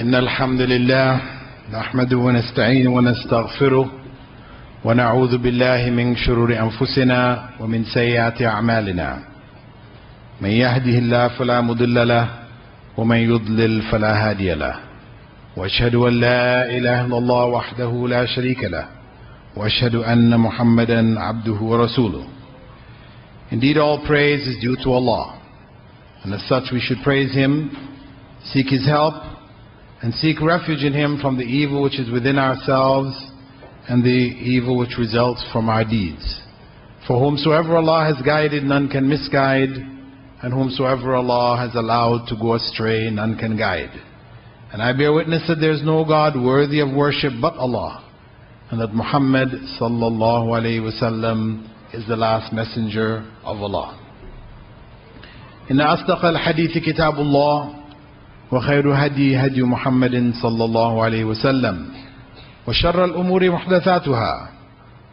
إن الحمد لله نحمده ونستعينه ونستغفره ونعوذ بالله من شرور أنفسنا ومن سيئات أعمالنا. من يهده الله فلا مضل له ومن يضلل فلا هادي له. وأشهد أن لا إله إلا الله وحده لا شريك له وأشهد أن محمدا عبده ورسوله. Indeed, all praise is due to Allah, and as such we should praise Him, seek His help, and seek refuge in Him from the evil which is within ourselves and the evil which results from our deeds. For whomsoever Allah has guided, none can misguide, and whomsoever Allah has allowed to go astray, none can guide. And I bear witness that there is no God worthy of worship but Allah, and that Muhammad sallallahu alayhi wasallam is the last messenger of Allah. إن أصدق الحديث كتاب الله وخير هدي هدي محمد صلى الله عليه وسلم وشر الأمور محدثاتها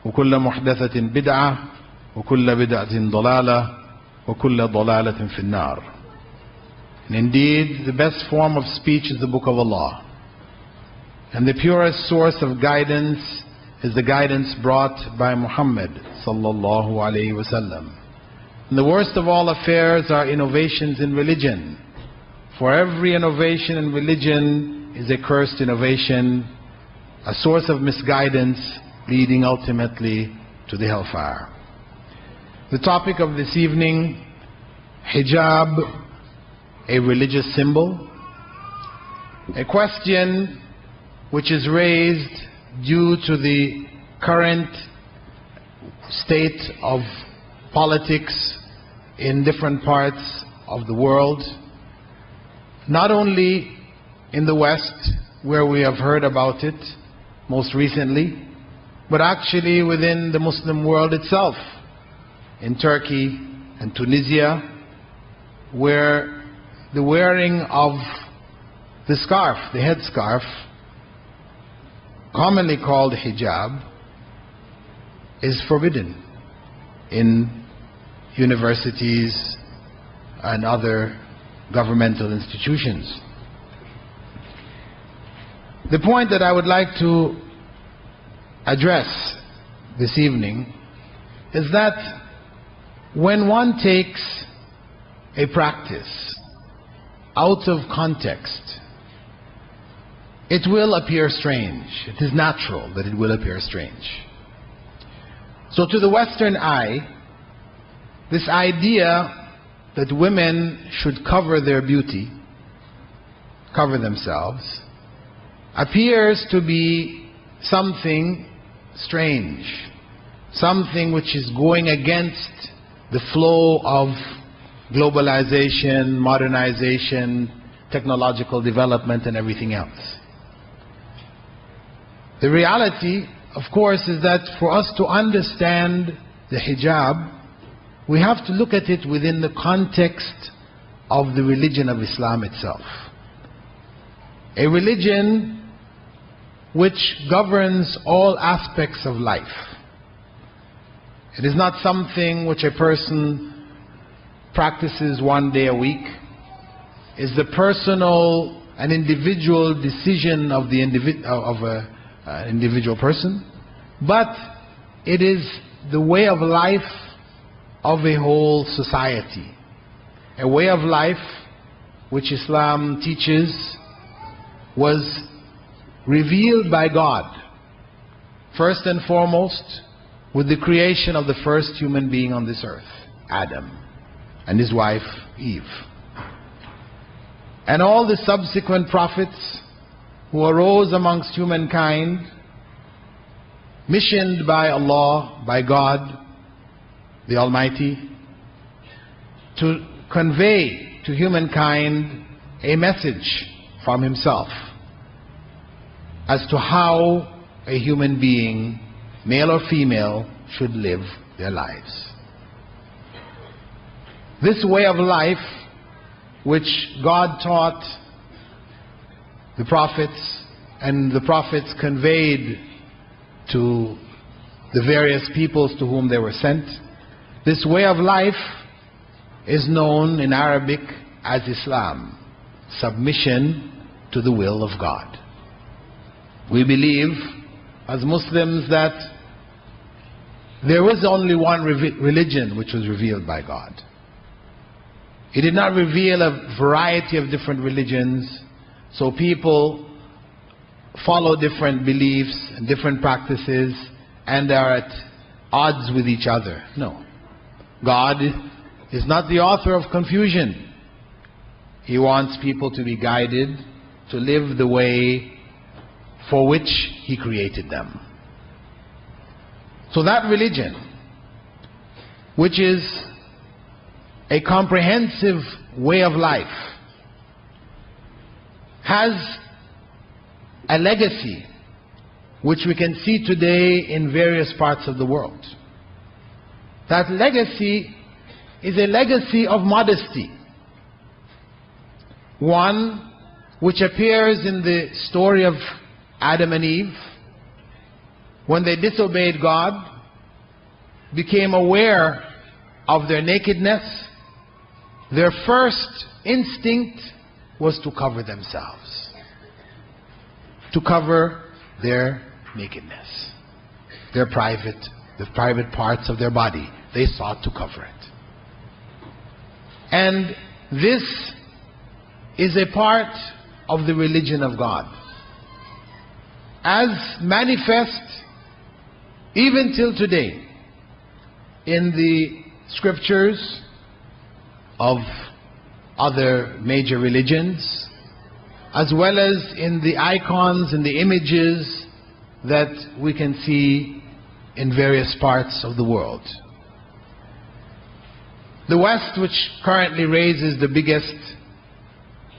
وكل محدثة بدعة وكل بدعة ضلالة وكل ضلالة في النار. And indeed, the best form of speech is the Book of Allah, and the purest source of guidance is the guidance brought by Muhammad sallallahu alayhi wasallam. And the worst of all affairs are innovations in religion, for every innovation in religion is a cursed innovation, a source of misguidance leading ultimately to the hellfire. The topic of this evening, hijab, a religious symbol, a question which is raised due to the current state of politics in different parts of the world, not only in the West, where we have heard about it most recently, but actually within the Muslim world itself, in Turkey and Tunisia, where the wearing of the scarf, the headscarf, commonly called hijab, is forbidden in universities and other governmental institutions. The point that I would like to address this evening is that when one takes a practice out of context, it will appear strange. It is natural that it will appear strange. So to the Western eye, this idea that women should cover their beauty, cover themselves, appears to be something strange, something which is going against the flow of globalization, modernization, technological development, and everything else. The reality, of course, is that for us to understand the hijab, we have to look at it within the context of the religion of Islam itself. A religion which governs all aspects of life. It is not something which a person practices one day a week. It's the personal and individual decision of the individual person, but it is the way of life of a whole society, a way of life which Islam teaches was revealed by God, first and foremost with the creation of the first human being on this earth, Adam, and his wife Eve, and all the subsequent prophets who arose amongst humankind, missioned by Allah, by God the Almighty, to convey to humankind a message from Himself as to how a human being, male or female, should live their lives. This way of life, which God taught the prophets, and the prophets conveyed to the various peoples to whom they were sent, this way of life is known in Arabic as Islam, submission to to the will of God. We believe as Muslims that there was only one religion which was revealed by God. He did not reveal a variety of different religions, so people follow different beliefs and different practices and are at odds with each other. No. God is not the author of confusion. He wants people to be guided to live the way for which He created them. So that religion, which is a comprehensive way of life, has a legacy which we can see today in various parts of the world. That legacy is a legacy of modesty, one which appears in the story of Adam and Eve. When they disobeyed God, became aware of their nakedness, their first instinct was to cover themselves, to cover their nakedness, the private parts of their body. They sought to cover it. And this is a part of the religion of God, as manifest even till today in the scriptures of other major religions, as well as in the icons and the images that we can see in various parts of the world. The West, which currently raises the biggest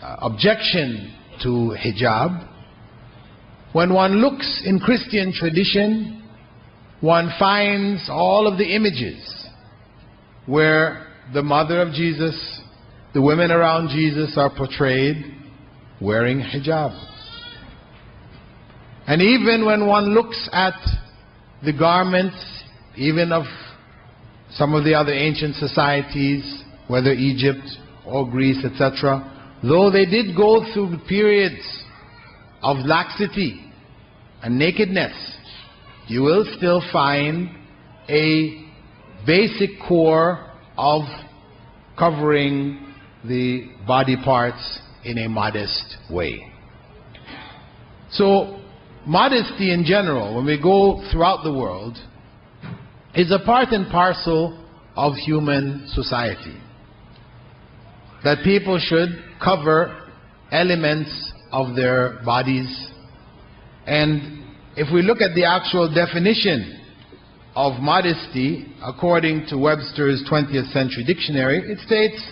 objection to hijab, when one looks in Christian tradition, one finds all of the images where the mother of Jesus, the women around Jesus are portrayed wearing hijab. And even when one looks at the garments, even of some of the other ancient societies, whether Egypt or Greece, etc., though they did go through periods of laxity and nakedness, you will still find a basic core of covering the body parts in a modest way. So modesty in general, when we go throughout the world, is a part and parcel of human society. That people should cover elements of their bodies. And if we look at the actual definition of modesty, according to Webster's 20th Century Dictionary, it states,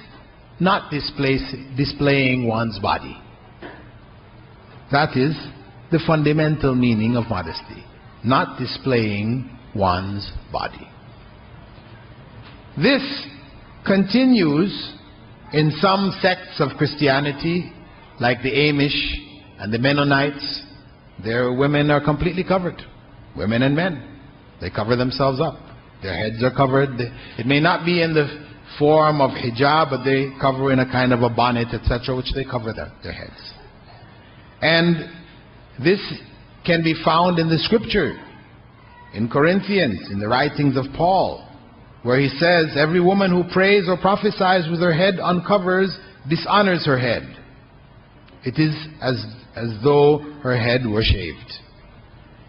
not displaying one's body. That is the fundamental meaning of modesty. Not displaying one's body. This continues in some sects of Christianity, like the Amish and the Mennonites. Their women are completely covered. Women and men. They cover themselves up. Their heads are covered. It may not be in the form of hijab, but they cover in a kind of a bonnet, etc., which they cover their heads. And this can be found in the scripture, in Corinthians, in the writings of Paul, where he says, every woman who prays or prophesies with her head uncovers dishonors her head. It is as though her head were shaved.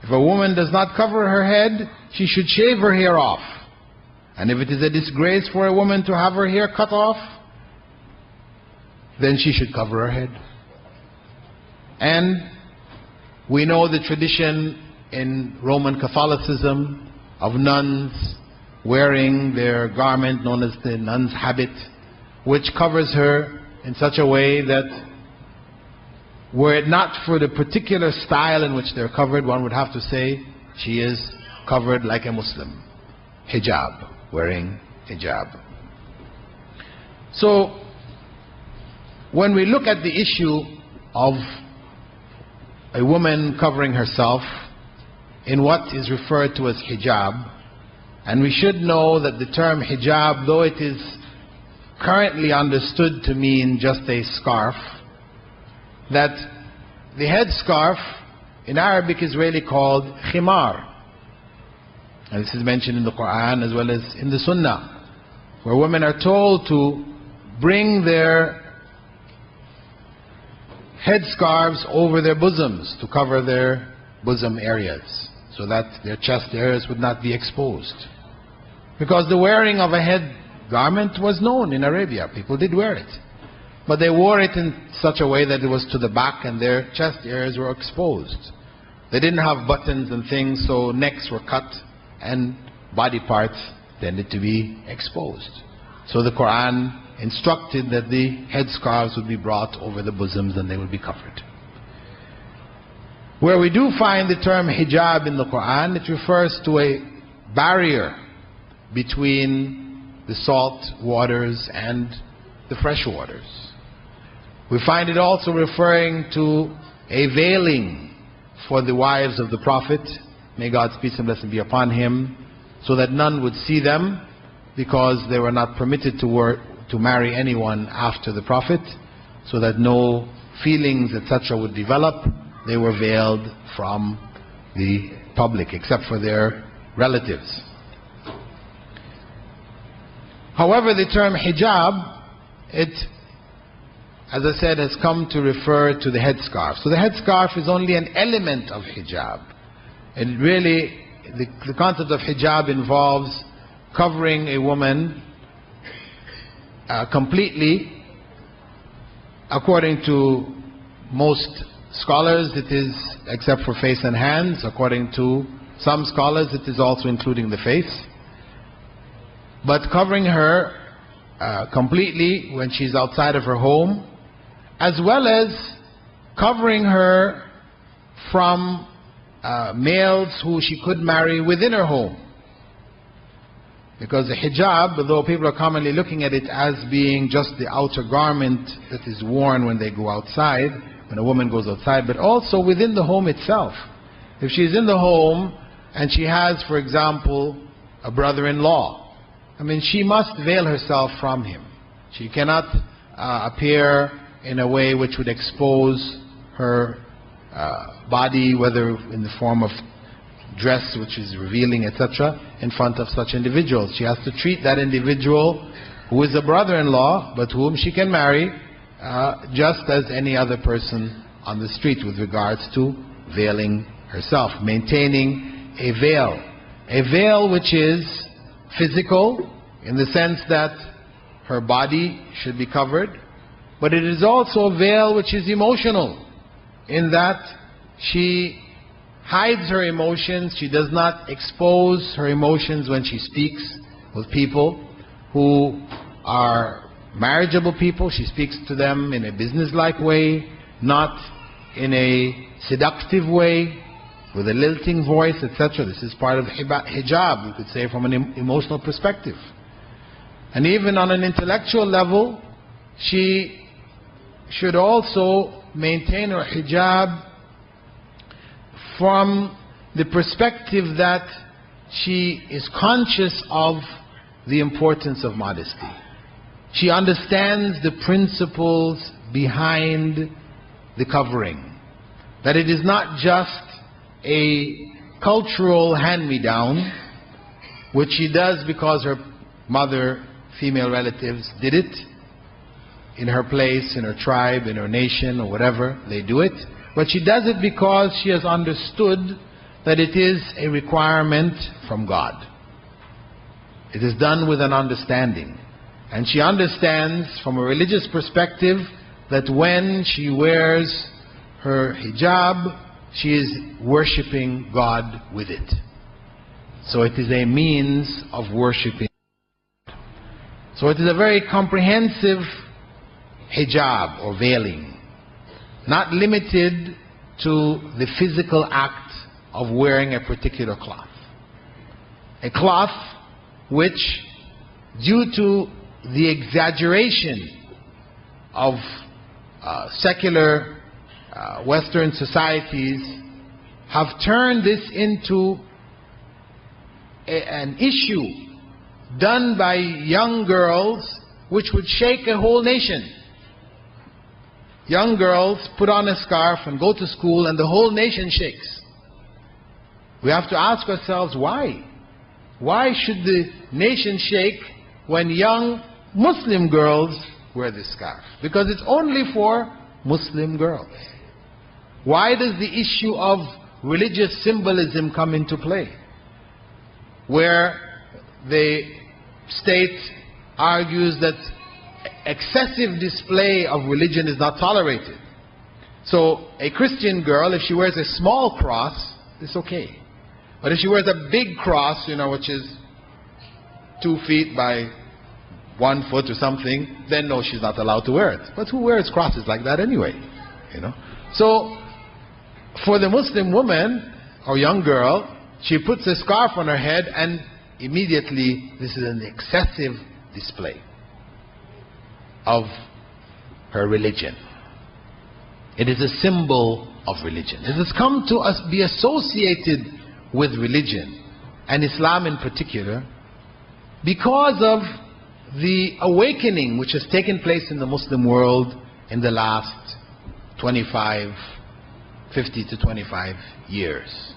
If a woman does not cover her head, she should shave her hair off. And if it is a disgrace for a woman to have her hair cut off, then she should cover her head. And we know the tradition in Roman Catholicism of nuns wearing their garment known as the nun's habit, which covers her in such a way that were it not for the particular style in which they're covered, one would have to say she is covered like a Muslim. Hijab, wearing hijab. So when we look at the issue of a woman covering herself in what is referred to as hijab, and we should know that the term hijab, though it is currently understood to mean just a scarf, that the headscarf in Arabic is really called khimar. And this is mentioned in the Quran as well as in the Sunnah, where women are told to bring their headscarves over their bosoms to cover their bosom areas, so that their chest areas would not be exposed. Because the wearing of a head garment was known in Arabia. People did wear it. But they wore it in such a way that it was to the back and their chest areas were exposed. They didn't have buttons and things, so necks were cut and body parts tended to be exposed. So the Quran instructed that the headscarves would be brought over the bosoms and they would be covered. Where we do find the term hijab in the Quran, it refers to a barrier between the salt waters and the fresh waters. We find it also referring to a veiling for the wives of the Prophet, may God's peace and blessing be upon him, so that none would see them, because they were not permitted to marry anyone after the Prophet, so that no feelings etc. would develop. They were veiled from the public except for their relatives. However, the term hijab, it, as I said, has come to refer to the headscarf. So the headscarf is only an element of hijab. And really, the concept of hijab involves covering a woman completely. According to most scholars, it is except for face and hands. According to some scholars, it is also including the face. But covering her completely when she's outside of her home, as well as covering her from males who she could marry within her home. Because the hijab, although people are commonly looking at it as being just the outer garment that is worn when they go outside, when a woman goes outside, but also within the home itself. If she's in the home and she has, for example, a brother-in-law, I mean, she must veil herself from him. She cannot appear in a way which would expose her body, whether in the form of dress which is revealing, etc., in front of such individuals. She has to treat that individual who is a brother-in-law, but whom she can marry, just as any other person on the street, with regards to veiling herself, maintaining a veil. A veil which is physical, in the sense that her body should be covered, but it is also a veil which is emotional, in that she hides her emotions. She does not expose her emotions when she speaks with people who are marriageable people. She speaks to them in a business-like way, not in a seductive way, with a lilting voice, etc. This is part of hijab, you could say, from an emotional perspective. And even on an intellectual level, she should also maintain her hijab from the perspective that she is conscious of the importance of modesty. She understands the principles behind the covering, that it is not just a cultural hand-me-down, which she does because her mother, female relatives, did it in her place, in her tribe, in her nation, or whatever, they do it. But she does it because she has understood that it is a requirement from God. It is done with an understanding. And she understands from a religious perspective that when she wears her hijab, she is worshipping God with it. So it is a means of worshipping. So it is a very comprehensive hijab or veiling, not limited to the physical act of wearing a particular cloth. A cloth which, due to the exaggeration of secular Western societies, have turned this into an issue done by young girls which would shake a whole nation. young girls put on a scarf and go to school and the whole nation shakes. We have to ask ourselves why? Why should the nation shake when young Muslim girls wear this scarf? Because it's only for Muslim girls. Why does the issue of religious symbolism come into play? Where the state argues that excessive display of religion is not tolerated. So a Christian girl, if she wears a small cross, it's okay. But if she wears a big cross, which is 2 feet by 1 foot or something, then no, she's not allowed to wear it. But who wears crosses like that anyway? So for the Muslim woman or young girl, she puts a scarf on her head and immediately this is an excessive display of her religion. It is a symbol of religion. It has come to be associated with religion, and Islam in particular, because of the awakening which has taken place in the Muslim world in the last 50 to 25 years.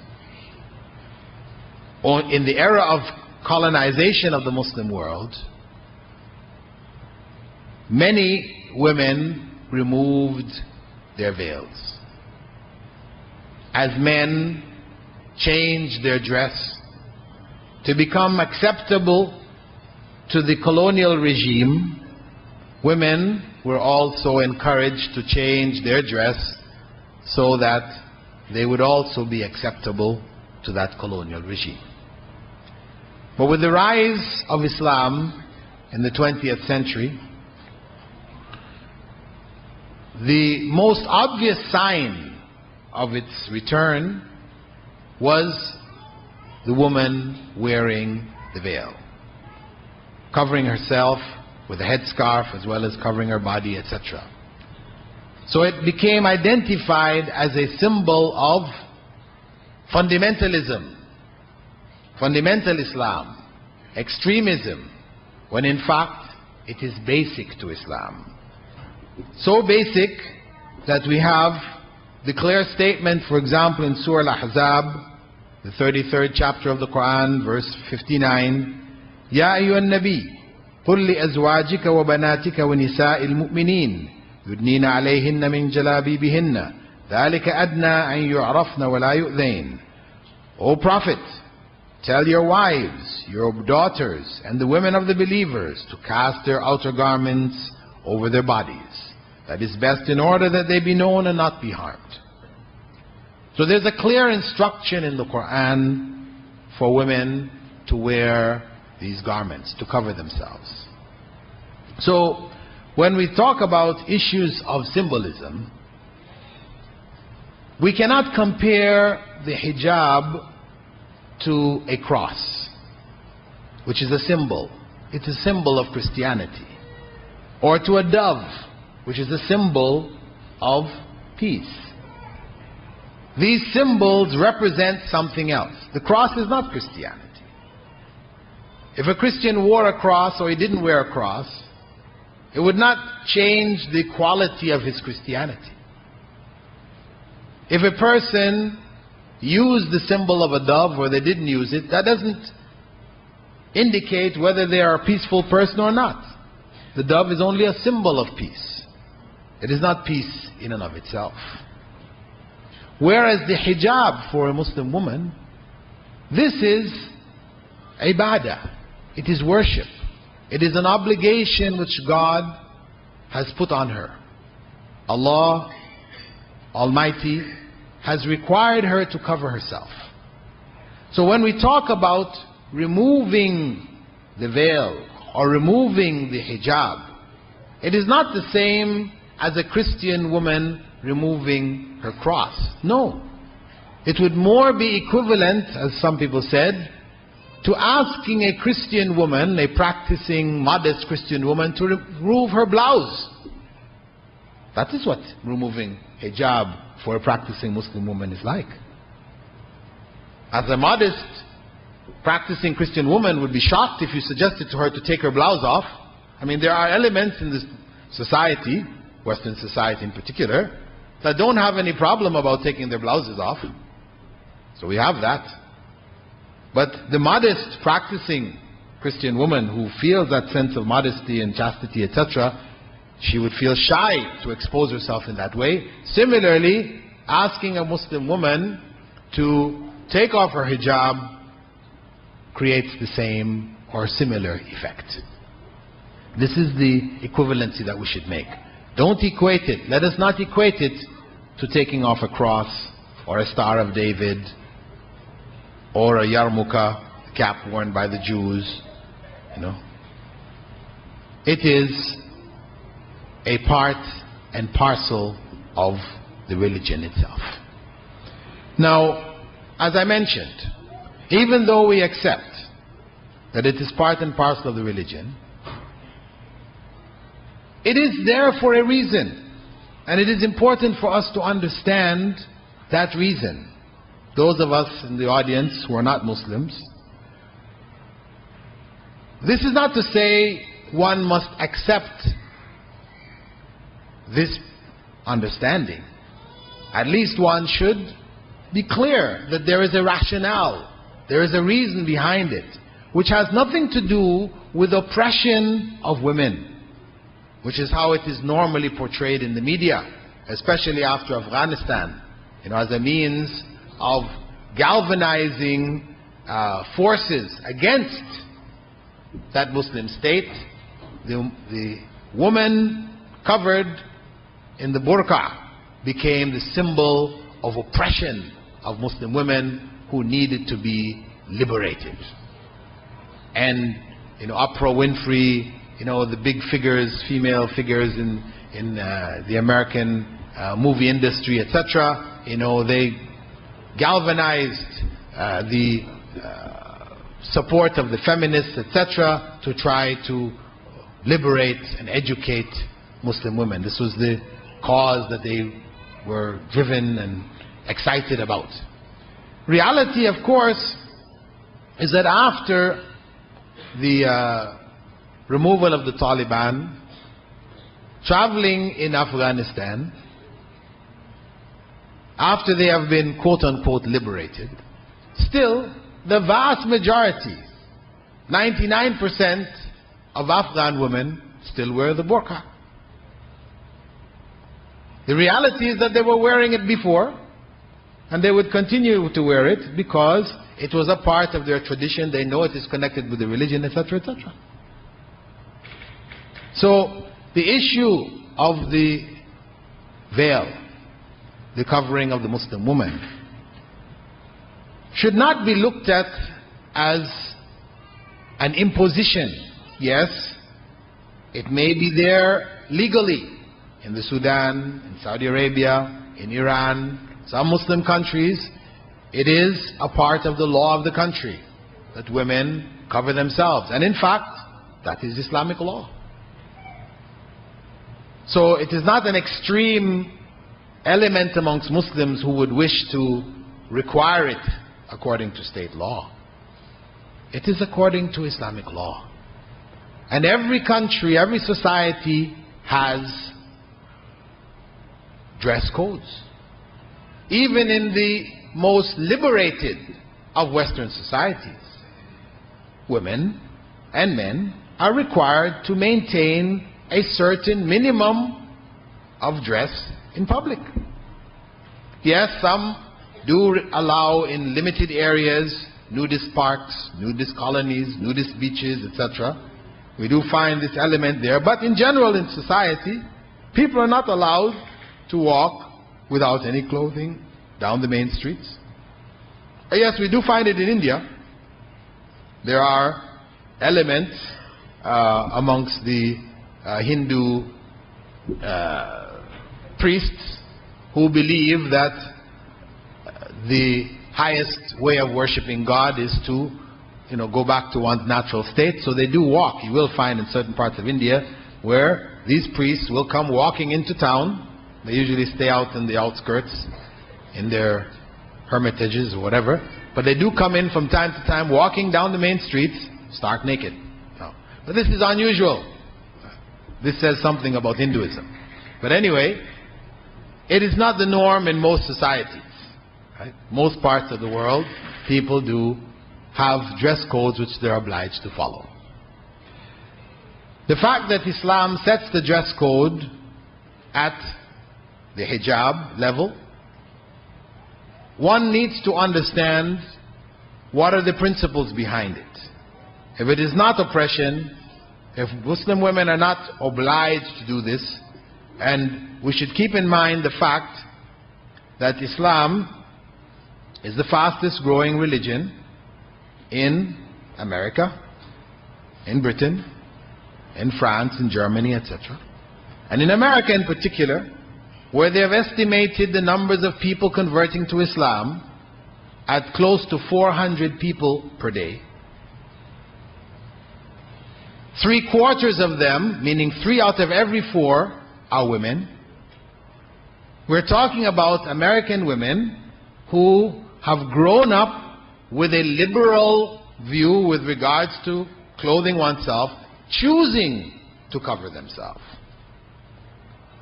In the era of colonization of the Muslim world, many women removed their veils. As men changed their dress to become acceptable to the colonial regime, women were also encouraged to change their dress so that they would also be acceptable to that colonial regime. But with the rise of Islam in the 20th century, the most obvious sign of its return was the woman wearing the veil, covering herself with a headscarf as well as covering her body, etc. So it became identified as a symbol of fundamentalism, fundamental Islam, extremism, when in fact it is basic to Islam. So basic that we have the clear statement, for example, in Surah Al-Ahzab, the 33rd chapter of the Quran, verse 59, يا أيها النبي قل لأزواجك وبناتك ونساء المؤمنين يدنين عليهن من جلابيبهن ذلك أدنى أن يعرفن ولا يؤذين. O Prophet, tell your wives, your daughters, and the women of the believers to cast their outer garments over their bodies. That is best in order that they be known and not be harmed. So there's a clear instruction in the Quran for women to wear these garments, to cover themselves. So when we talk about issues of symbolism, we cannot compare the hijab to a cross, which is a symbol. It's a symbol of Christianity. Or to a dove, which is a symbol of peace. These symbols represent something else. The cross is not Christianity. If a Christian wore a cross or he didn't wear a cross, it would not change the quality of his Christianity. If a person used the symbol of a dove or they didn't use it, that doesn't indicate whether they are a peaceful person or not. The dove is only a symbol of peace. It is not peace in and of itself. Whereas the hijab for a Muslim woman, this is ibadah. It is worship. It is an obligation which God has put on her. Allah Almighty has required her to cover herself. So when we talk about removing the veil or removing the hijab, it is not the same as a Christian woman removing her cross. No. It would more be equivalent, as some people said, to asking a Christian woman, a practicing modest Christian woman, to remove her blouse. That is what removing hijab for a practicing Muslim woman is like. As a modest practicing Christian woman would be shocked if you suggested to her to take her blouse off. I mean, there are elements in this society Western society in particular, that don't have any problem about taking their blouses off. So we have that. But the modest, practicing Christian woman who feels that sense of modesty and chastity, etc., she would feel shy to expose herself in that way. Similarly, asking a Muslim woman to take off her hijab creates the same or similar effect. This is the equivalency that we should make. Don't equate it. Let us not equate it to taking off a cross or a Star of David or a yarmulke, cap worn by the Jews. You know, it is a part and parcel of the religion itself. Now, as I mentioned, even though we accept that it is part and parcel of the religion, it is there for a reason, and it is important for us to understand that reason. Those of us in the audience who are not Muslims, this is not to say one must accept this understanding. At least one should be clear that there is a rationale, there is a reason behind it, which has nothing to do with oppression of women, which is how it is normally portrayed in the media, especially after Afghanistan, as a means of galvanizing forces against that Muslim state. The woman covered in the burqa became the symbol of oppression of Muslim women who needed to be liberated. And Oprah Winfrey, the big figures, female figures in the American movie industry, etc., they galvanized the support of the feminists, etc., to try to liberate and educate Muslim women. This was the cause that they were driven and excited about. Reality, of course, is that after the removal of the Taliban, traveling in Afghanistan, after they have been quote-unquote liberated, still the vast majority, 99% of Afghan women still wear the burqa. The reality is that they were wearing it before, and they would continue to wear it because it was a part of their tradition. They know it is connected with the religion, etc., etc. So the issue of the veil, the covering of the Muslim woman, should not be looked at as an imposition. Yes, it may be there legally in the Sudan, in Saudi Arabia, in Iran, some Muslim countries. It is a part of the law of the country that women cover themselves, and in fact that is Islamic law. So it is not an extreme element amongst Muslims who would wish to require it according to state law. It is according to Islamic law. And every country, every society has dress codes. Even in the most liberated of Western societies, women and men are required to maintain a certain minimum of dress in public. Yes, some do allow in limited areas, nudist parks, nudist colonies, nudist beaches, etc. We do find this element there, but in general in society, people are not allowed to walk without any clothing down the main streets. Yes, we do find it in India. There are elements amongst the Hindu priests who believe that the highest way of worshipping God is to go back to one's natural state. So they do walk. You will find in certain parts of India where these priests will come walking into town. They usually stay out in the outskirts in their hermitages or whatever, but they do come in from time to time walking down the main streets stark naked. No. But this is unusual. This says something about Hinduism. But anyway, it is not the norm in most societies. Right? Most parts of the world, people do have dress codes which they're obliged to follow. The fact that Islam sets the dress code at the hijab level, one needs to understand what are the principles behind it. If it is not oppression, if Muslim women are not obliged to do this, and we should keep in mind the fact that Islam is the fastest growing religion in America, in Britain, in France, in Germany, etc. And in America in particular, where they have estimated the numbers of people converting to Islam at close to 400 people per day. 3/4 of them, meaning 3 out of every 4, are women. We're talking about American women who have grown up with a liberal view with regards to clothing oneself, choosing to cover themselves.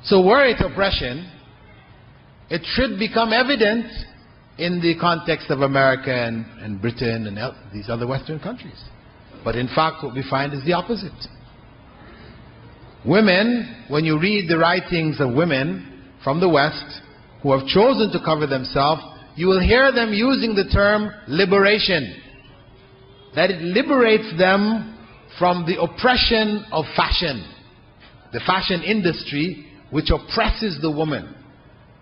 So were it oppression, it should become evident in the context of America and Britain and these other Western countries. But in fact, what we find is the opposite. Women, when you read the writings of women from the West who have chosen to cover themselves, you will hear them using the term liberation. That it liberates them from the oppression of fashion. The fashion industry, which oppresses the woman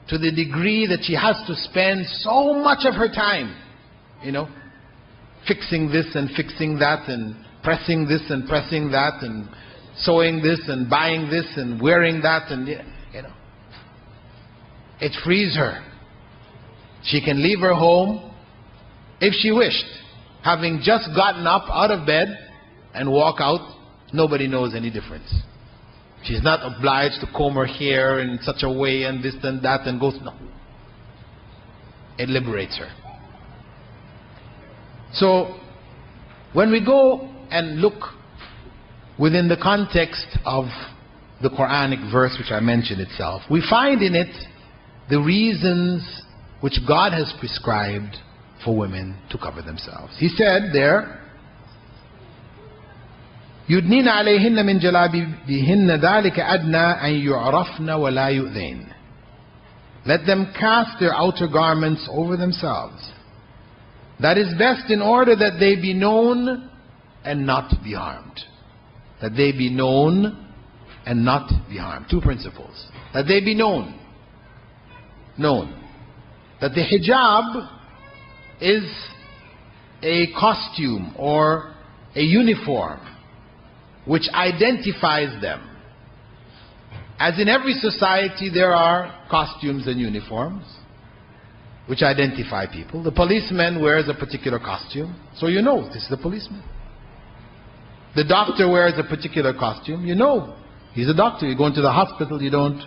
to the degree that she has to spend so much of her time, fixing this and fixing that, and pressing this and pressing that, and sewing this and buying this and wearing that, and it frees her. She can leave her home if she wished, having just gotten up out of bed and walk out. Nobody knows any difference. She's not obliged to comb her hair in such a way and this and that and goes, no. It liberates her. So, when we go and look within the context of the Quranic verse which I mentioned itself, we find in it the reasons which God has prescribed for women to cover themselves. He said there, يُدْنِينَ عَلَيْهِنَّ مِنْ جَلَابِبِهِنَّ ذَلِكَ أَدْنَى أَنْ يُعْرَفْنَ وَلَا يُؤْذَيْنَ. Let them cast their outer garments over themselves. That is best in order that they be known and not be harmed. That they be known and not be harmed. 2 principles. That they be known. Known. That the hijab is a costume or a uniform which identifies them. As in every society, there are costumes and uniforms which identify people. The policeman wears a particular costume, so you know this is the policeman. The doctor wears a particular costume, you know he's a doctor. You go into the hospital, you don't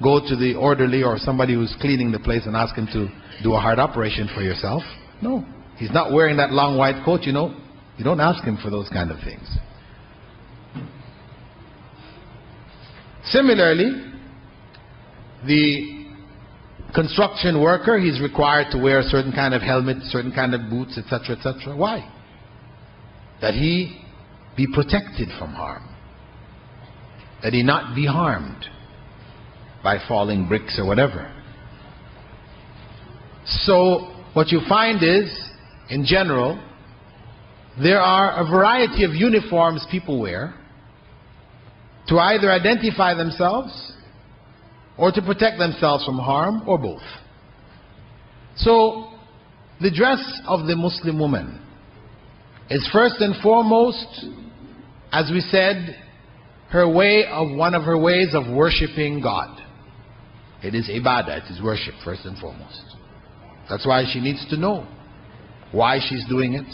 go to the orderly or somebody who's cleaning the place and ask him to do a heart operation for yourself. No, he's not wearing that long white coat, you don't ask him for those kind of things. Similarly, the construction worker, he's required to wear a certain kind of helmet, certain kind of boots, etc., etc. Why? That he be protected from harm. That he not be harmed by falling bricks or whatever. So, what you find is, in general, there are a variety of uniforms people wear to either identify themselves or to protect themselves from harm, or both. So, the dress of the Muslim woman is first and foremost, as we said, one of her ways of worshipping God. It is ibadah, it is worship first and foremost. That's why she needs to know why she's doing it,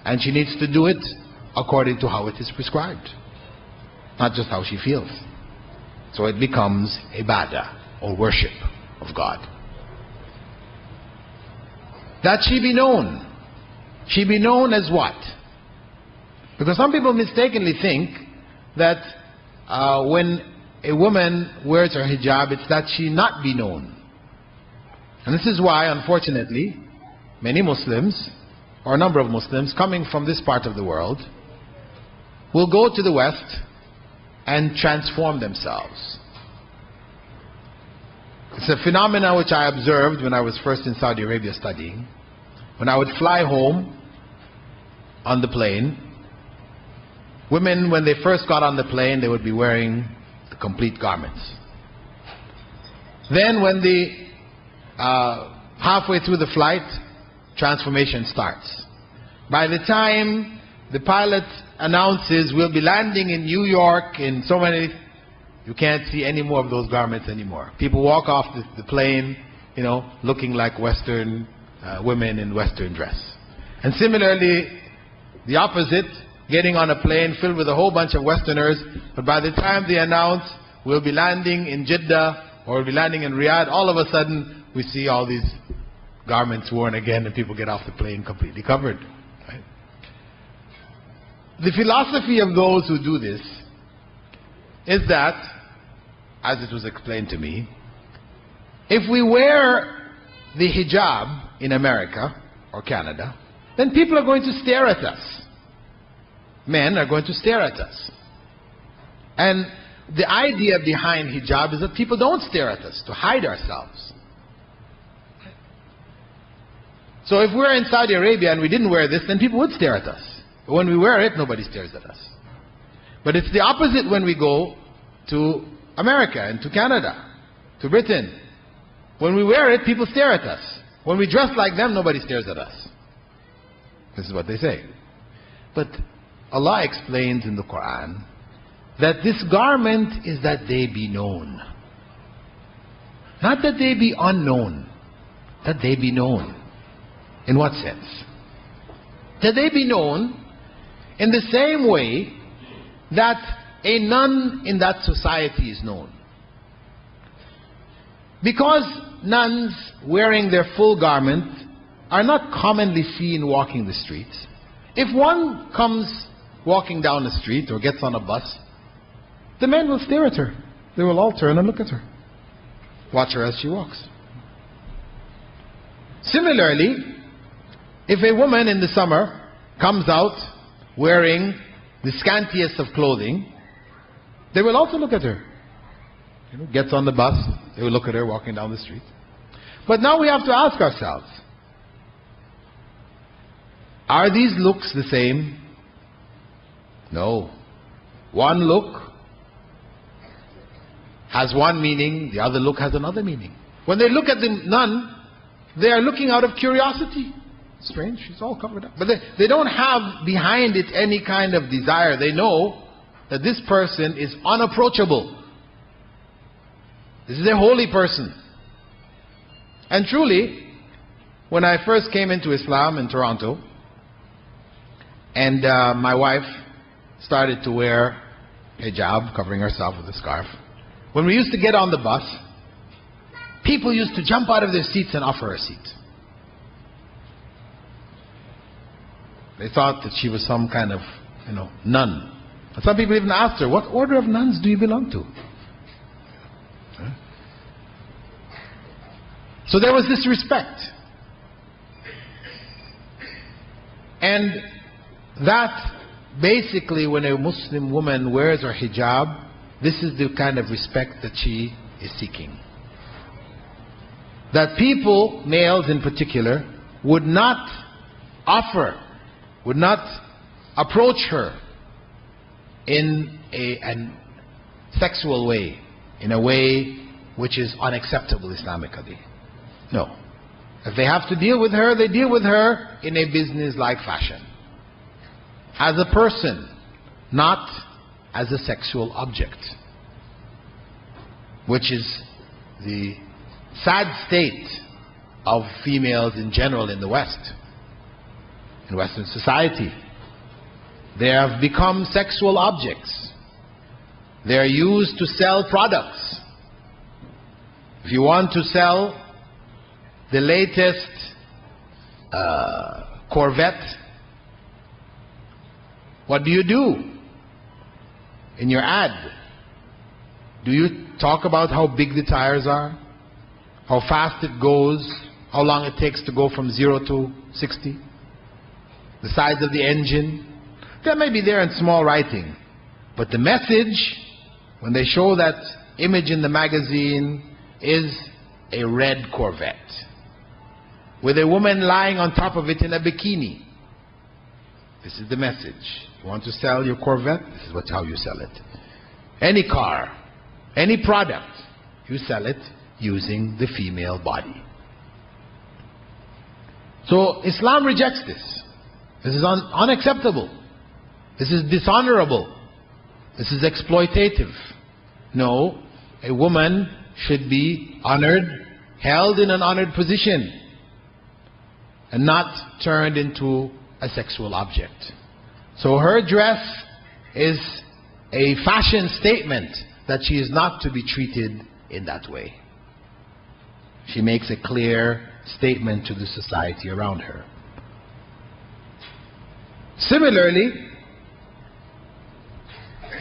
and she needs to do it according to how it is prescribed, not just how she feels. So it becomes ibadah, or worship of God. That she be known. She be known as what? Because some people mistakenly think that when a woman wears her hijab, it's that she not be known. And this is why, unfortunately, many Muslims, or a number of Muslims coming from this part of the world, will go to the West and transform themselves. It's a phenomenon which I observed when I was first in Saudi Arabia studying. When I would fly home on the plane, women, when they first got on the plane, they would be wearing the complete garments. Then when the halfway through the flight, transformation starts. By the time the pilot announces we'll be landing in New York in so many, you can't see any more of those garments anymore. People walk off the plane, you know, looking like Western women in Western dress. And similarly, the opposite, getting on a plane filled with a whole bunch of Westerners, but by the time they announce we'll be landing in Jeddah or we'll be landing in Riyadh, all of a sudden we see all these garments worn again and people get off the plane completely covered. Right? The philosophy of those who do this is that, as it was explained to me, if we wear the hijab in America or Canada, then people are going to stare at us. Men are going to stare at us. And the idea behind hijab is that people don't stare at us, to hide ourselves. So if we're in Saudi Arabia and we didn't wear this, then people would stare at us. But when we wear it, nobody stares at us. But it's the opposite when we go to America and to Canada, to Britain. When we wear it, people stare at us. When we dress like them, nobody stares at us. This is what they say. But Allah explains in the Quran that this garment is that they be known. Not that they be unknown. That they be known. In what sense? That they be known in the same way that a nun in that society is known. Because nuns wearing their full garment are not commonly seen walking the streets. If one comes walking down the street or gets on a bus, the men will stare at her. They will all turn and look at her. Watch her as she walks. Similarly, if a woman in the summer comes out wearing the scantiest of clothing, they will also look at her. You know, gets on the bus, they will look at her walking down the street. But now we have to ask ourselves, are these looks the same? No. One look has one meaning, the other look has another meaning. When they look at the nun, they are looking out of curiosity. Strange, she's all covered up. But they don't have behind it any kind of desire. They know that this person is unapproachable. This is a holy person. And truly, when I first came into Islam in Toronto, and my wife started to wear hijab, covering herself with a scarf, when we used to get on the bus, people used to jump out of their seats and offer her a seat. They thought that she was some kind of, nun. And some people even asked her, what order of nuns do you belong to? So there was this respect. And that basically, when a Muslim woman wears her hijab, this is the kind of respect that she is seeking. That people, males in particular, would not offer, would not approach her in a sexual way, in a way which is unacceptable Islamically. No. If they have to deal with her, they deal with her in a business-like fashion. As a person, not as a sexual object. Which is the sad state of females in general in the West. In Western society. They have become sexual objects. They are used to sell products. If you want to sell the latest Corvette, what do you do in your ad? Do you talk about how big the tires are? How fast it goes? How long it takes to go from 0 to 60? The size of the engine? That may be there in small writing. But the message, when they show that image in the magazine, is a red Corvette with a woman lying on top of it in a bikini. This is the message. You want to sell your Corvette? This is how you sell it. Any car, any product, you sell it using the female body. So Islam rejects this. This is unacceptable. This is dishonorable. This is exploitative. No, a woman should be honored, held in an honored position, and not turned into a sexual object. So her dress is a fashion statement that she is not to be treated in that way. She makes a clear statement to the society around her. Similarly,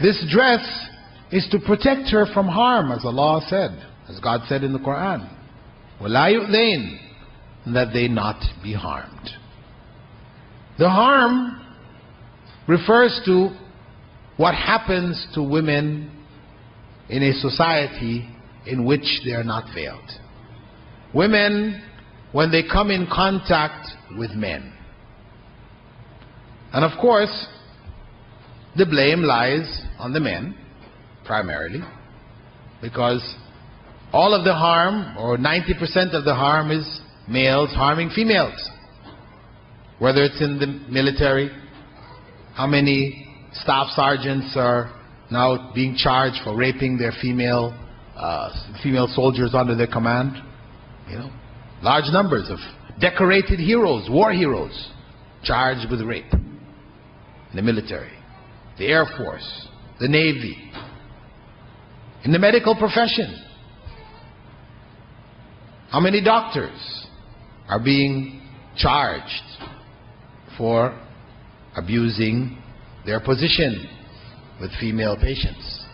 this dress is to protect her from harm, as Allah said, as God said in the Quran, وَلَا يُؤْذَيْنَ, that they not be harmed. The harm refers to what happens to women in a society in which they are not veiled. Women, when they come in contact with men. And of course, the blame lies on the men, primarily, because all of the harm, or 90% of the harm, is males harming females. Whether it's in the military, how many staff sergeants are now being charged for raping their female soldiers under their command? You know, large numbers of decorated heroes, war heroes, charged with rape in the military, the Air Force, the Navy, in the medical profession. How many doctors are being charged for abusing their position with female patients?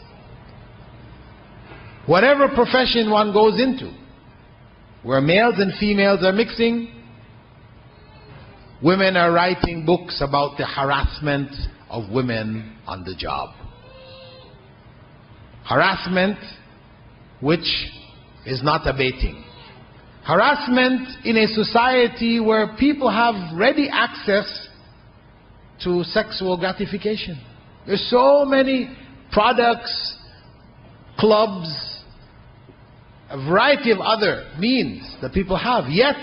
Whatever profession one goes into, where males and females are mixing, women are writing books about the harassment of women on the job. Harassment which is not abating. Harassment in a society where people have ready access to sexual gratification. There's so many products, clubs, a variety of other means that people have, yet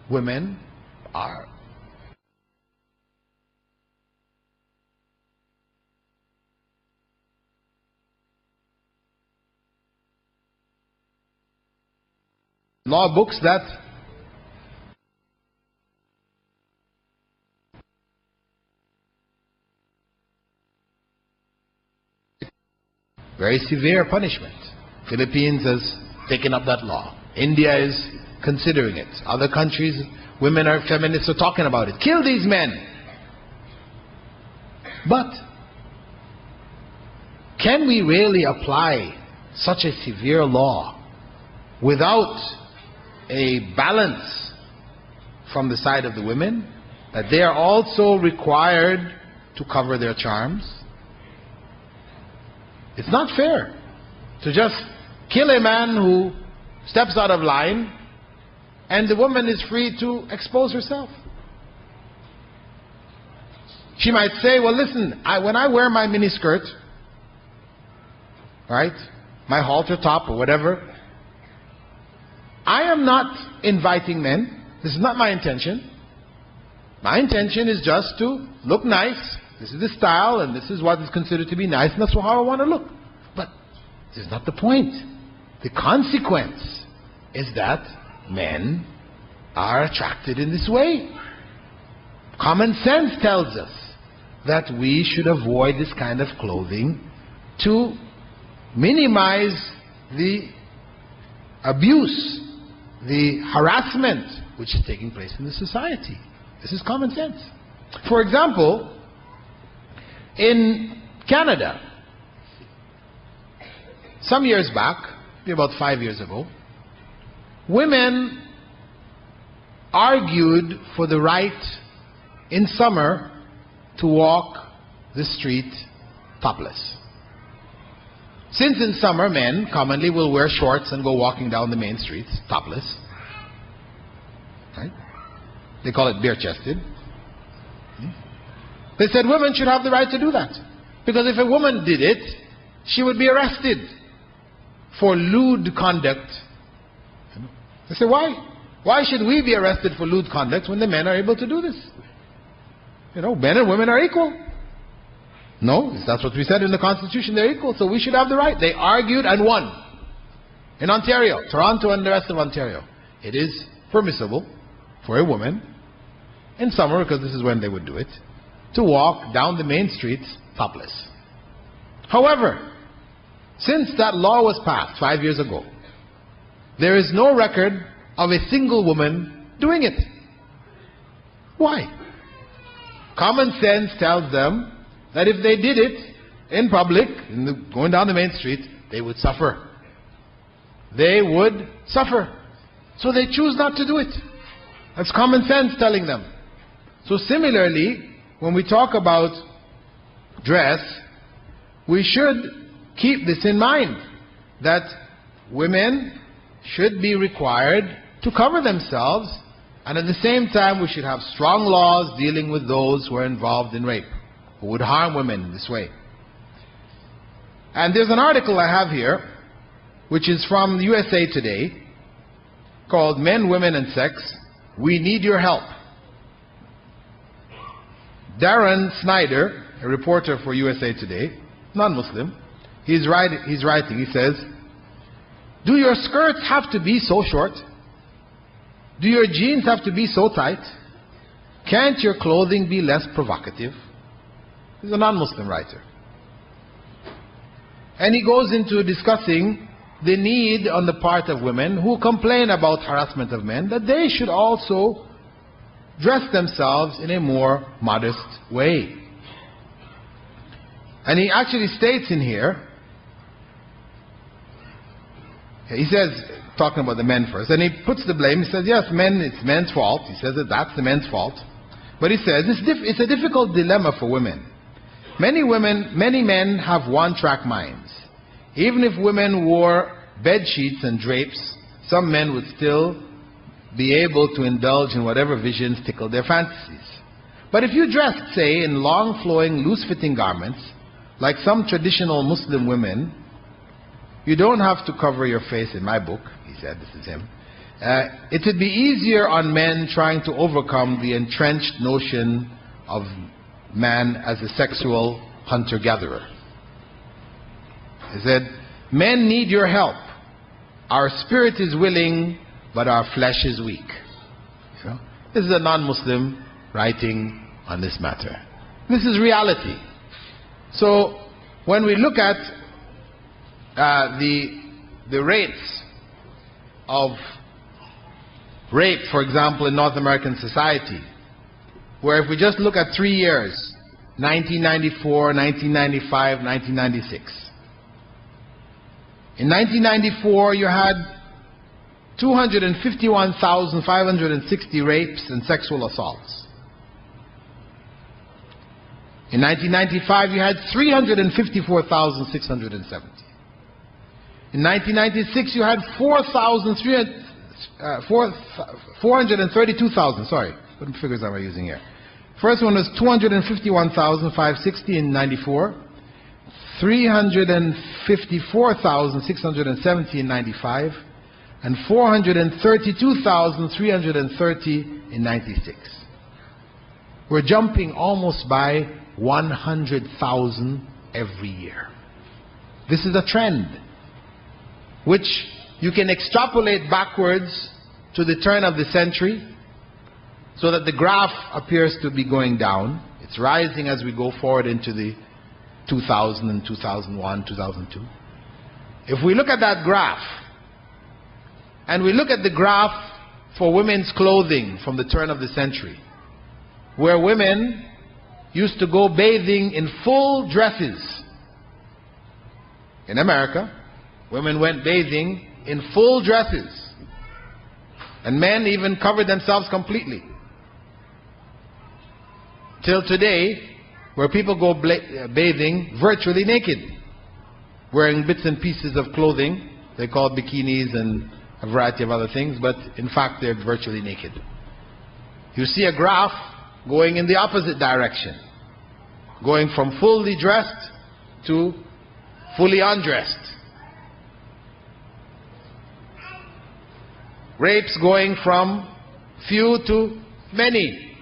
women are law books that very severe punishment. Philippines has taken up that law. India is considering it. Other countries, women are feminists are talking about it. Kill these men. But can we really apply such a severe law without a balance from the side of the women, that they are also required to cover their charms? It's not fair to just kill a man who steps out of line and the woman is free to expose herself. She might say, well, listen, when I wear my miniskirt, right, my halter top or whatever, I am not inviting men. This is not my intention. My intention is just to look nice. This is the style and this is what is considered to be nice, and that's how I want to look. But this is not the point. The consequence is that men are attracted in this way. Common sense tells us that we should avoid this kind of clothing to minimize the abuse, the harassment which is taking place in the society. This is common sense. For example, in Canada, some years back, maybe about 5 years ago, women argued for the right in summer to walk the street topless. Since in summer men commonly will wear shorts and go walking down the main streets topless, right? They call it bare-chested. They said women should have the right to do that, because if a woman did it, she would be arrested for lewd conduct. They say, why? Why should we be arrested for lewd conduct when the men are able to do this? Men and women are equal. No, that's what we said in the Constitution, they're equal, so we should have the right. They argued and won. In Ontario, Toronto and the rest of Ontario, it is permissible for a woman, in summer, because this is when they would do it, to walk down the main streets topless. However, since that law was passed 5 years ago, there is no record of a single woman doing it. Why? Common sense tells them that if they did it in public, going down the main street, they would suffer. They would suffer. So they choose not to do it. That's common sense telling them. So similarly, when we talk about dress, we should keep this in mind, that women should be required to cover themselves, and at the same time we should have strong laws dealing with those who are involved in rape, who would harm women in this way. And there's an article I have here, which is from USA Today, called Men, Women and Sex, We Need Your Help. Darren Snyder, a reporter for USA Today, non-Muslim, he's writing, he says, do your skirts have to be so short? Do your jeans have to be so tight? Can't your clothing be less provocative? He's a non-Muslim writer. And he goes into discussing the need on the part of women who complain about harassment of men, that they should also dress themselves in a more modest way. And he actually states in here, he says, talking about the men first, and he puts the blame, he says, yes, it's men's fault. He says that that's the men's fault. But he says, it's a difficult dilemma for women. Many men have one-track minds. Even if women wore bed sheets and drapes, some men would still be able to indulge in whatever visions tickle their fantasies. But if you dressed, say, in long flowing, loose-fitting garments, like some traditional Muslim women, you don't have to cover your face in my book, he said, this is him. It would be easier on men trying to overcome the entrenched notion of man as a sexual hunter-gatherer. He said, men need your help. Our spirit is willing, but our flesh is weak. This is a non-Muslim writing on this matter. This is reality. So when we look at the rates of rape, for example, in North American society, where if we just look at 3 years, 1994, 1995, 1996. In 1994, you had 251,560 rapes and sexual assaults. In 1995, you had 354,670. In 1996, you had 432,000, sorry, what figures am I using here? First one was 251,560 in 94, 354,670 in 95, and 432,330 in 96. We're jumping almost by 100,000 every year. This is a trend which you can extrapolate backwards to the turn of the century, so that the graph appears to be going down. It's rising as we go forward into the 2000 and 2001, 2002. If we look at that graph, and we look at the graph for women's clothing from the turn of the century, where women used to go bathing in full dresses in America, women went bathing in full dresses. And men even covered themselves completely. Till today, where people go bathing virtually naked, wearing bits and pieces of clothing. They call it bikinis and a variety of other things, but in fact they're virtually naked. You see a graph going in the opposite direction, going from fully dressed to fully undressed. Rapes going from few to many.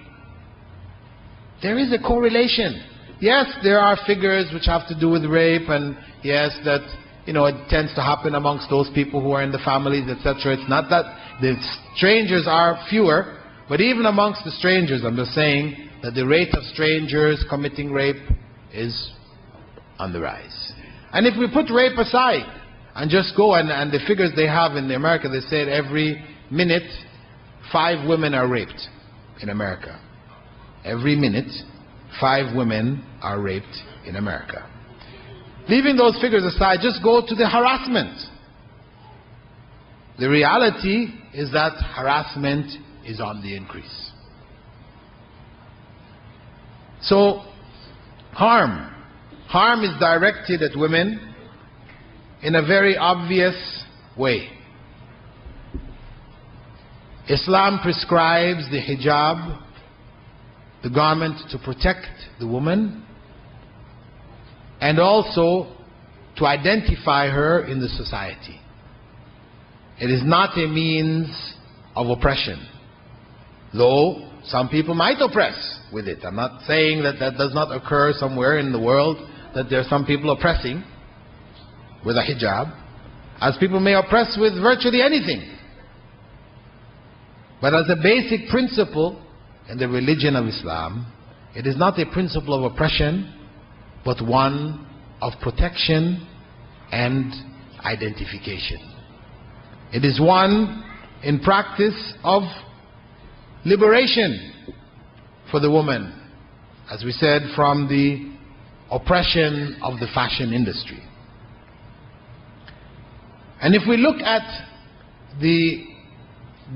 There is a correlation. Yes, there are figures which have to do with rape, and yes, that it tends to happen amongst those people who are in the families, etc. It's not that the strangers are fewer, but even amongst the strangers, I'm just saying that the rate of strangers committing rape is on the rise. And if we put rape aside and just go, and the figures they have in America, they said every minute 5 women are raped in America. Every minute 5 women are raped in America. Leaving those figures aside, just go to the harassment. The reality is that harassment is on the increase. So, harm is directed at women in a very obvious way. Islam prescribes the hijab, the garment to protect the woman, and also to identify her in the society. It is not a means of oppression, though some people might oppress with it. I'm not saying that that does not occur somewhere in the world, that there are some people oppressing with a hijab, as people may oppress with virtually anything. But as a basic principle in the religion of Islam, it is not a principle of oppression, but one of protection and identification. It is one in practice of liberation for the woman, as we said, from the oppression of the fashion industry. And if we look at the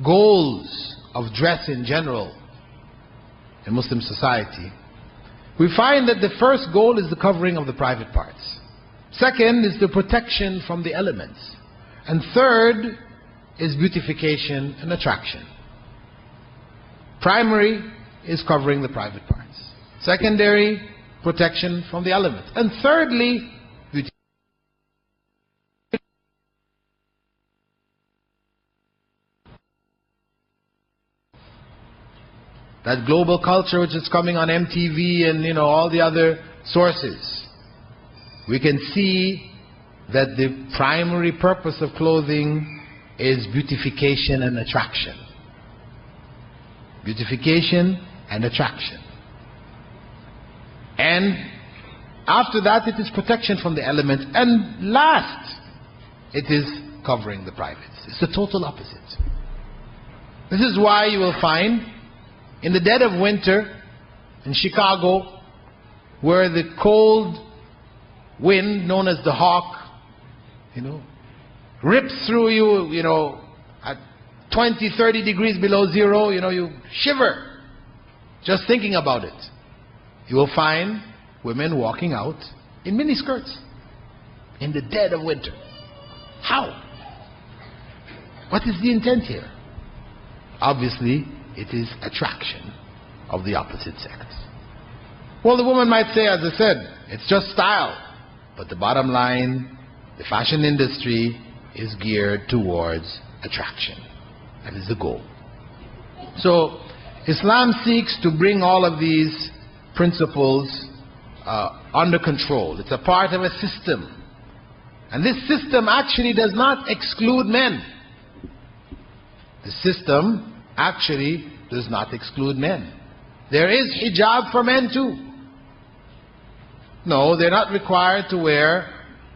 goals of dress in general in Muslim society, we find that the first goal is the covering of the private parts. Second is the protection from the elements. And third is beautification and attraction. Primary is covering the private parts. Secondary, protection from the elements. And thirdly, beautification. That global culture which is coming on MTV and all the other sources, we can see that the primary purpose of clothing is beautification and attraction. Beautification and attraction. And after that it is protection from the elements. And last, it is covering the privates. It's the total opposite. This is why you will find in the dead of winter in Chicago, where the cold wind known as the hawk, rips through you, at 20, 30 degrees below zero, you shiver just thinking about it. You will find women walking out in miniskirts in the dead of winter. How? What is the intent here? Obviously, it is attraction of the opposite sex. Well, the woman might say, as I said, it's just style. But the bottom line, the fashion industry is geared towards attraction. That is the goal. So, Islam seeks to bring all of these principles under control. It's a part of a system. And this system actually does not exclude men. The system actually does not exclude men. There is hijab for men too. No, they're not required to wear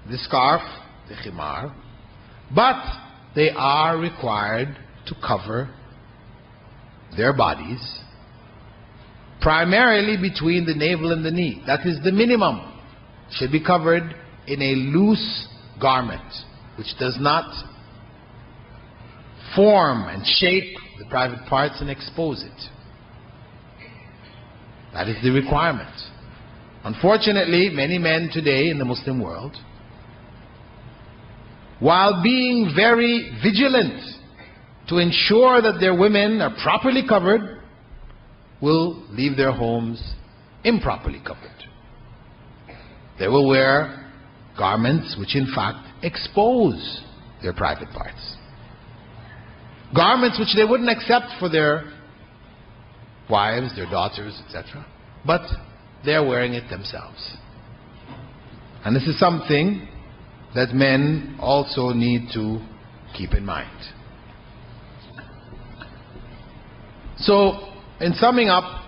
the scarf, the khimar, but they are required to cover their bodies primarily between the navel and the knee. That is the minimum. Should be covered in a loose garment. which does not form and shape the private parts and expose it. That is the requirement. Unfortunately, many men today in the Muslim world, while being very vigilant to ensure that their women are properly covered, will leave their homes improperly covered. They will wear garments which in fact expose their private parts. Garments which they wouldn't accept for their wives, their daughters, etc. But they're wearing it themselves. And this is something that men also need to keep in mind. So, in summing up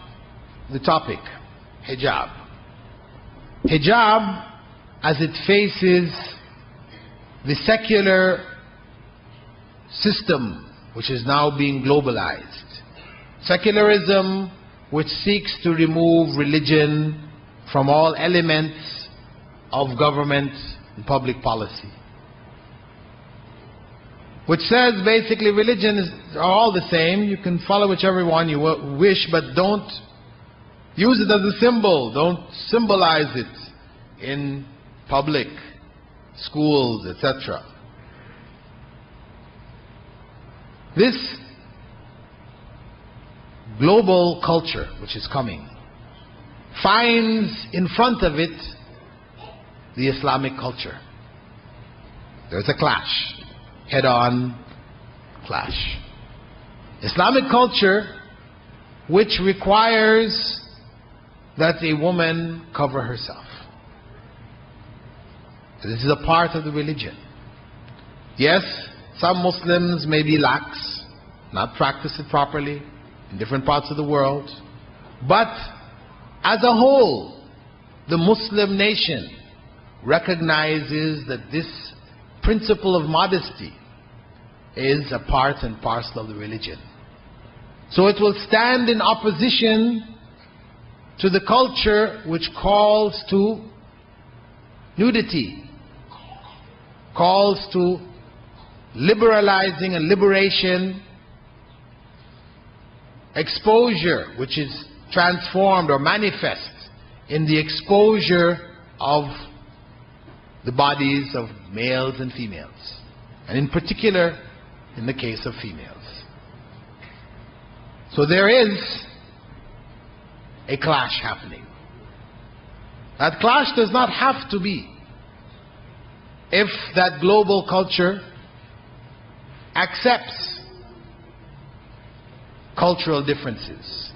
the topic, hijab. Hijab, as it faces the secular system which is now being globalized. Secularism which seeks to remove religion from all elements of government and public policy. Which says basically religions are all the same. You can follow whichever one you wish, but don't use it as a symbol. Don't symbolize it in public, schools, etc. This global culture which is coming finds in front of it the Islamic culture. There's a clash, head-on clash. Islamic culture which requires that a woman cover herself. This is a part of the religion. Yes, some Muslims may be lax, not practice it properly in different parts of the world. But as a whole, the Muslim nation recognizes that this principle of modesty is a part and parcel of the religion. So it will stand in opposition to the culture which calls to nudity, calls to liberalizing and liberation, exposure which is transformed or manifest in the exposure of the bodies of males and females, and in particular in the case of females. So there is a clash happening. That clash does not have to be if that global culture accepts cultural differences.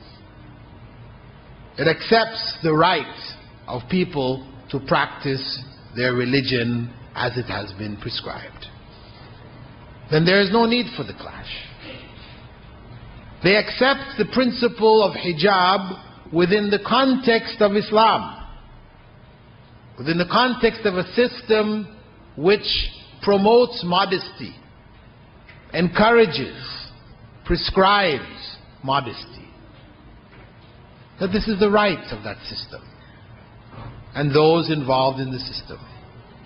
It accepts the right of people to practice their religion as it has been prescribed. Then there is no need for the clash. They accept the principle of hijab within the context of Islam, within the context of a system which promotes modesty, encourages, prescribes modesty. That this is the right of that system and those involved in the system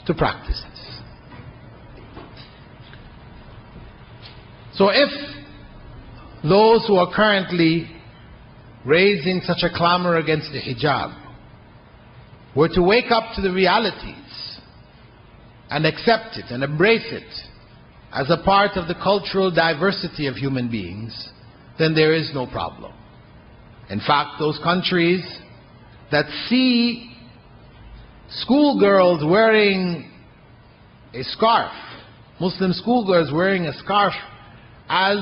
to practice this. So if those who are currently raising such a clamor against the hijab were to wake up to the realities and accept it and embrace it as a part of the cultural diversity of human beings, then there is no problem. In fact, those countries that see schoolgirls wearing a scarf, Muslim schoolgirls wearing a scarf, as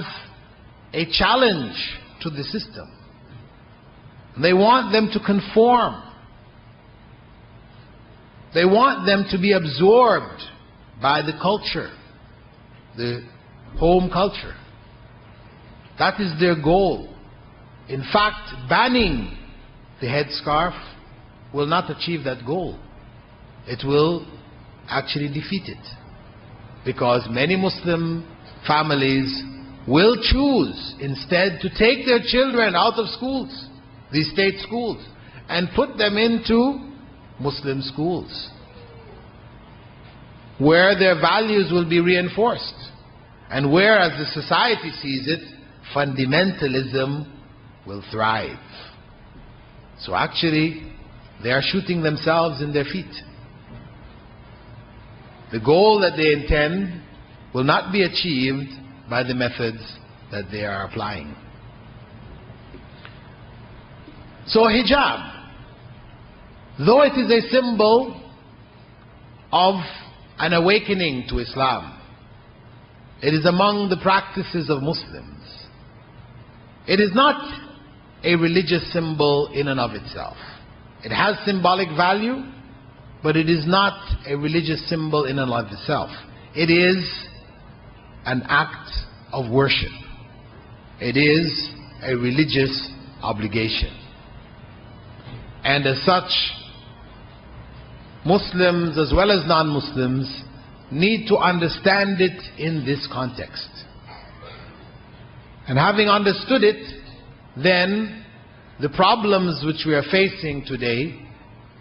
a challenge to the system. They want them to conform. They want them to be absorbed by the culture, the home culture. That is their goal. In fact, banning the headscarf will not achieve that goal. It will actually defeat it. Because many Muslim families will choose instead to take their children out of schools, these state schools, and put them into Muslim schools. where their values will be reinforced, and where, as the society sees it, fundamentalism will thrive. So actually, they are shooting themselves in their feet. The goal that they intend will not be achieved by the methods that they are applying. So hijab, though it is a symbol of an awakening to Islam, it is among the practices of Muslims. It is not a religious symbol in and of itself. It has symbolic value, but it is not a religious symbol in and of itself. It is an act of worship. It is a religious obligation. And as such, Muslims as well as non-Muslims need to understand it in this context. And having understood it, then the problems which we are facing today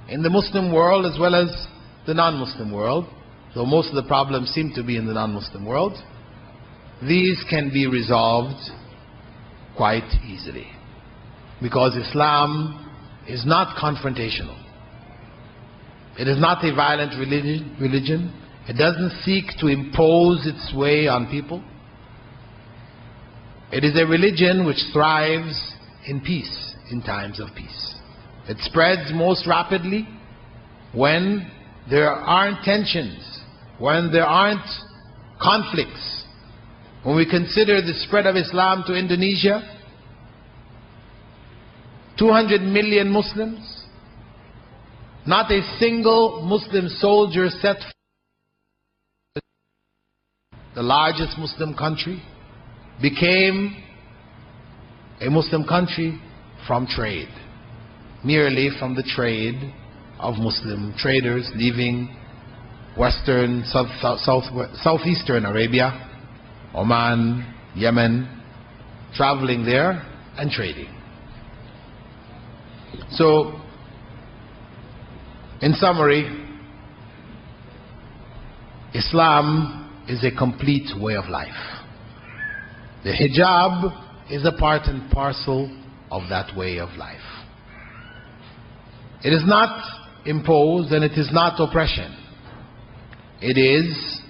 in the Muslim world as well as the non-Muslim world, though most of the problems seem to be in the non-Muslim world, these can be resolved quite easily. Because Islam is not confrontational. It is not a violent religion. It doesn't seek to impose its way on people. It is a religion which thrives in peace, in times of peace. It spreads most rapidly when there aren't tensions, when there aren't conflicts. When we consider the spread of Islam to Indonesia, 200 million Muslims, not a single Muslim soldier set foot. The largest Muslim country became a Muslim country from trade, merely from the trade of Muslim traders leaving western, southeastern Arabia, Oman, Yemen, traveling there and trading. So, in summary, Islam is a complete way of life. The hijab is a part and parcel of that way of life. It is not imposed and it is not oppression. It is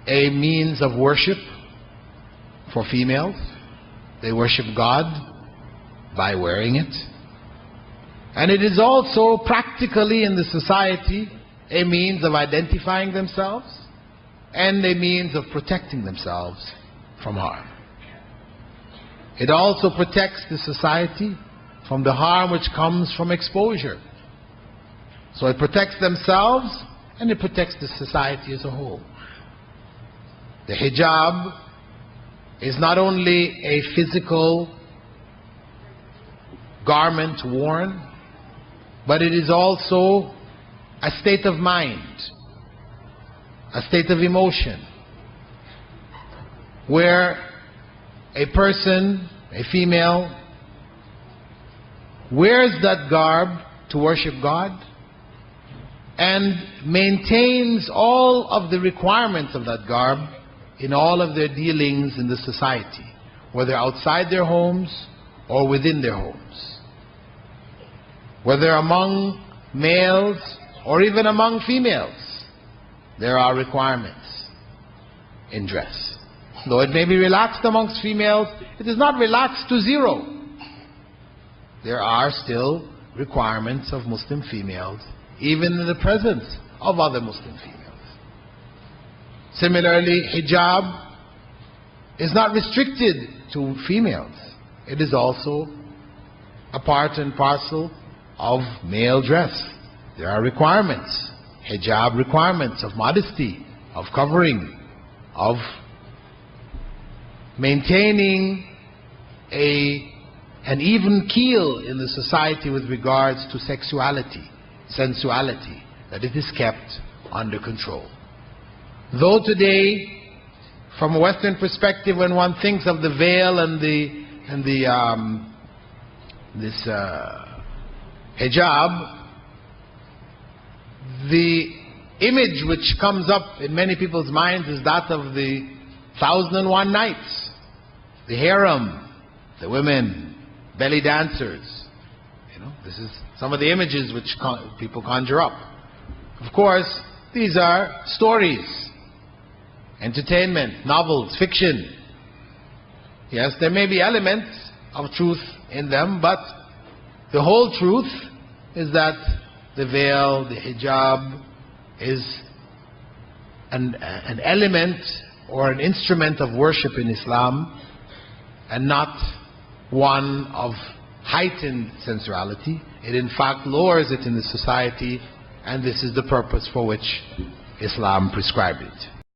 a means of worship for females. They worship God by wearing it. And it is also practically in the society a means of identifying themselves and a means of protecting themselves from harm. It also protects the society from the harm which comes from exposure. So it protects themselves and it protects the society as a whole. The hijab is not only a physical garment worn, but it is also a state of mind, a state of emotion, where a person, a female, wears that garb to worship God and maintains all of the requirements of that garb in all of their dealings in the society, whether outside their homes or within their homes. Whether among males or even among females, there are requirements in dress. Though it may be relaxed amongst females, it is not relaxed to zero. There are still requirements of Muslim females, even in the presence of other Muslim females. Similarly, hijab is not restricted to females. It is also a part and parcel of male dress. There are requirements, hijab requirements of modesty, of covering, of maintaining an even keel in the society with regards to sexuality, sensuality, that it is kept under control. Though today, from a Western perspective, when one thinks of the veil and hijab, the image which comes up in many people's minds is that of the 1001 Nights, the harem, the women, belly dancers. This is some of the images which people conjure up. Of course, these are stories, entertainment, novels, fiction. Yes, there may be elements of truth in them, but the whole truth is that the veil, the hijab, is an element or an instrument of worship in Islam, and not one of heightened sensuality. It in fact lowers it in the society, and this is the purpose for which Islam prescribed it.